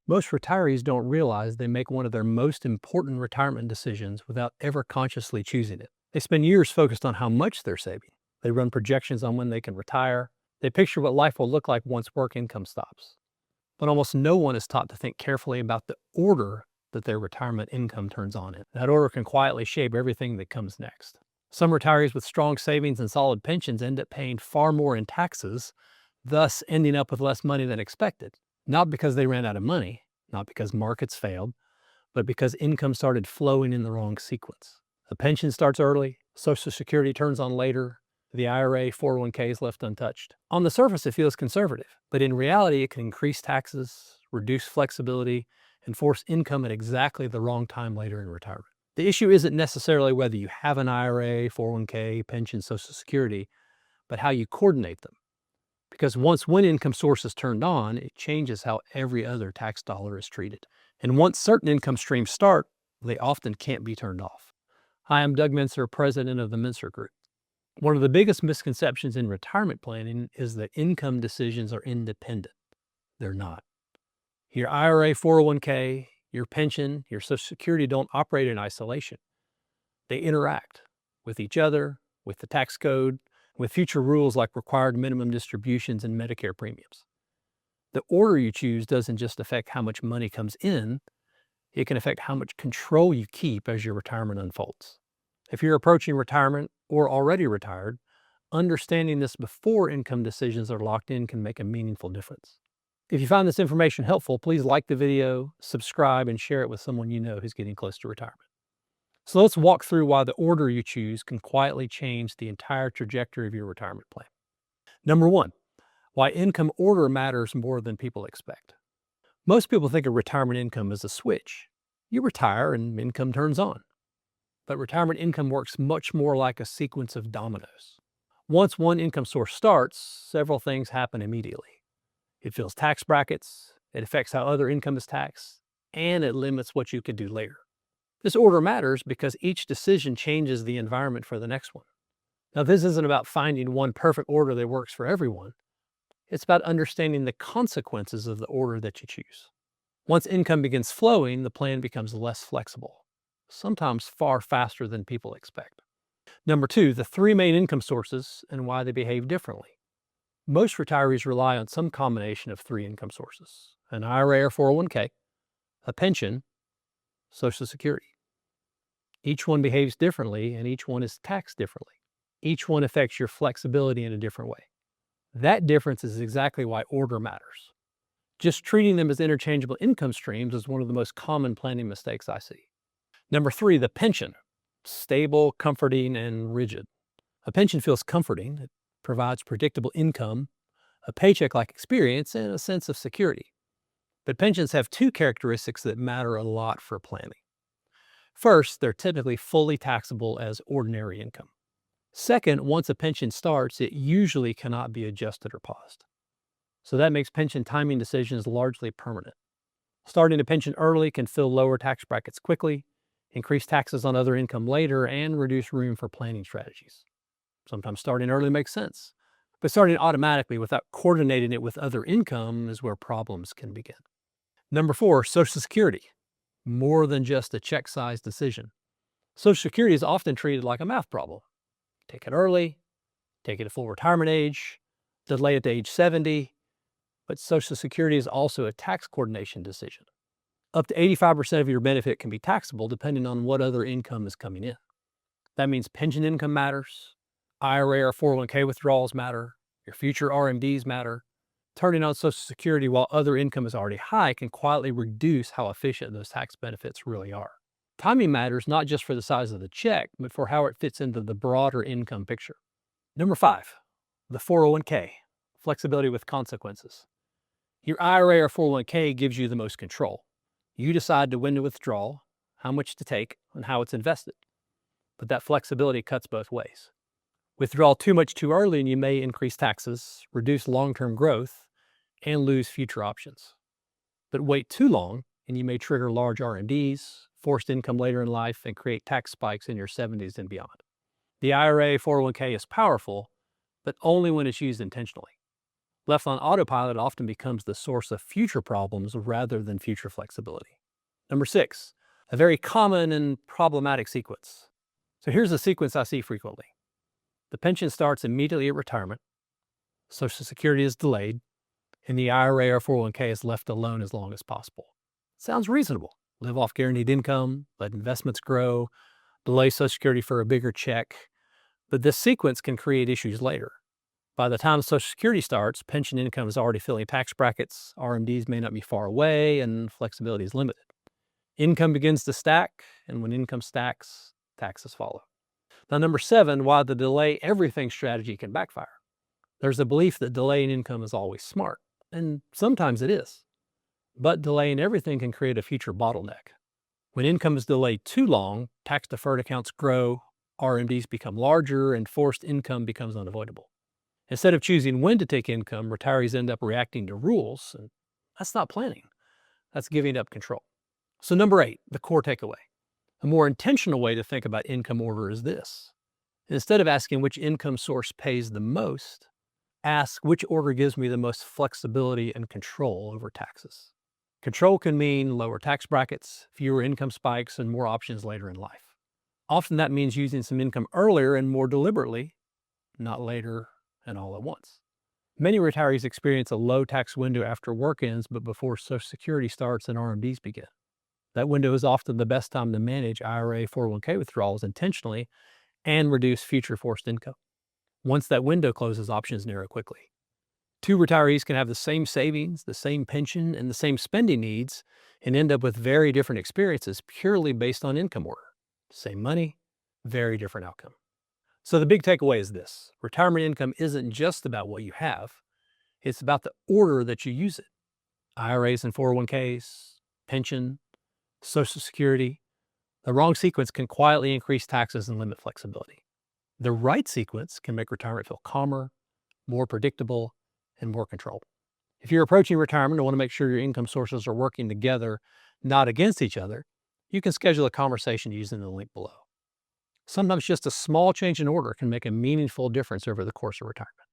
Most retirees don't realize they make one of their most important retirement decisions without ever consciously choosing it. They spend years focused on how much they're saving. They run projections on when they can retire. They picture what life will look like once work income stops. But almost no one is taught to think carefully about the order that their retirement income turns on in. That order can quietly shape everything that comes next. Some retirees with strong savings and solid pensions end up paying far more in taxes, thus ending up with less money than expected. Not because they ran out of money, not because markets failed, but because income started flowing in the wrong sequence. The pension starts early, Social Security turns on later, the IRA, 401k is left untouched. On the surface, it feels conservative, but in reality, it can increase taxes, reduce flexibility, and force income at exactly the wrong time later in retirement. The issue isn't necessarily whether you have an IRA, 401k, pension, Social Security, but how you coordinate them. Because once one income source is turned on, it changes how every other tax dollar is treated. And once certain income streams start, they often can't be turned off. Hi, I'm Doug Mincer, president of the Mincer Group. One of the biggest misconceptions in retirement planning is that income decisions are independent. They're not. Your IRA, 401k, your pension, your Social Security don't operate in isolation. They interact with each other, with the tax code, with future rules like required minimum distributions and Medicare premiums. The order you choose doesn't just affect how much money comes in, it can affect how much control you keep as your retirement unfolds. If you're approaching retirement or already retired, understanding this before income decisions are locked in can make a meaningful difference. If you find this information helpful, please like the video, subscribe, and share it with someone you know who's getting close to retirement. So let's walk through why the order you choose can quietly change the entire trajectory of your retirement plan. Number one, why income order matters more than people expect. Most people think of retirement income as a switch. You retire and income turns on. But retirement income works much more like a sequence of dominoes. Once one income source starts, several things happen immediately. It fills tax brackets, it affects how other income is taxed, and it limits what you can do later. This order matters because each decision changes the environment for the next one. Now, this isn't about finding one perfect order that works for everyone. It's about understanding the consequences of the order that you choose. Once income begins flowing, the plan becomes less flexible, sometimes far faster than people expect. Number two, the three main income sources and why they behave differently. Most retirees rely on some combination of three income sources: an IRA or 401k, a pension, Social Security. Each one behaves differently and each one is taxed differently. Each one affects your flexibility in a different way. That difference is exactly why order matters. Just treating them as interchangeable income streams is one of the most common planning mistakes I see. Number three, the pension. Stable, comforting, and rigid. A pension feels comforting. It provides predictable income, a paycheck-like experience, and a sense of security. But pensions have two characteristics that matter a lot for planning. First, they're typically fully taxable as ordinary income. Second, once a pension starts, it usually cannot be adjusted or paused. So that makes pension timing decisions largely permanent. Starting a pension early can fill lower tax brackets quickly, increase taxes on other income later, and reduce room for planning strategies. Sometimes starting early makes sense, but starting automatically without coordinating it with other income is where problems can begin. Number four, Social Security. More than just a check size decision. Social Security is often treated like a math problem. Take it early, take it to full retirement age, delay it to age 70, but Social Security is also a tax coordination decision. Up to 85% of your benefit can be taxable depending on what other income is coming in. That means pension income matters, IRA or 401k withdrawals matter, your future RMDs matter. Turning on Social Security while other income is already high can quietly reduce how efficient those tax benefits really are. Timing matters not just for the size of the check, but for how it fits into the broader income picture. Number five, the 401k, flexibility with consequences. Your IRA or 401k gives you the most control. You decide to when to withdraw, how much to take, and how it's invested. But that flexibility cuts both ways. Withdraw too much too early and you may increase taxes, reduce long-term growth, and lose future options. But wait too long and you may trigger large RMDs, forced income later in life, and create tax spikes in your 70s and beyond. The IRA 401k is powerful, but only when it's used intentionally. Left on autopilot often becomes the source of future problems rather than future flexibility. Number 6, a very common and problematic sequence. So here's a sequence I see frequently. The pension starts immediately at retirement, Social Security is delayed, and the IRA or 401k is left alone as long as possible. Sounds reasonable. Live off guaranteed income, let investments grow, delay Social Security for a bigger check. But this sequence can create issues later. By the time Social Security starts, pension income is already filling tax brackets, RMDs may not be far away, and flexibility is limited. Income begins to stack, and when income stacks, taxes follow. Now, number 7, why the delay everything strategy can backfire. There's a belief that delaying income is always smart, and sometimes it is. But delaying everything can create a future bottleneck. When income is delayed too long, tax-deferred accounts grow, RMDs become larger, and forced income becomes unavoidable. Instead of choosing when to take income, retirees end up reacting to rules, and that's not planning. That's giving up control. So number 8, the core takeaway. A more intentional way to think about income order is this. Instead of asking which income source pays the most, ask which order gives me the most flexibility and control over taxes. Control can mean lower tax brackets, fewer income spikes, and more options later in life. Often that means using some income earlier and more deliberately, not later and all at once. Many retirees experience a low tax window after work ends, but before Social Security starts and RMDs begin. That window is often the best time to manage IRA 401k withdrawals intentionally and reduce future forced income. Once that window closes, options narrow quickly. 2 retirees can have the same savings, the same pension, and the same spending needs and end up with very different experiences purely based on income order. Same money, very different outcome. So the big takeaway is this. Retirement income isn't just about what you have. It's about the order that you use it. IRAs and 401ks, pension, Social Security. The wrong sequence can quietly increase taxes and limit flexibility. The right sequence can make retirement feel calmer, more predictable, and more controlled. If you're approaching retirement and want to make sure your income sources are working together, not against each other, you can schedule a conversation using the link below. Sometimes just a small change in order can make a meaningful difference over the course of retirement.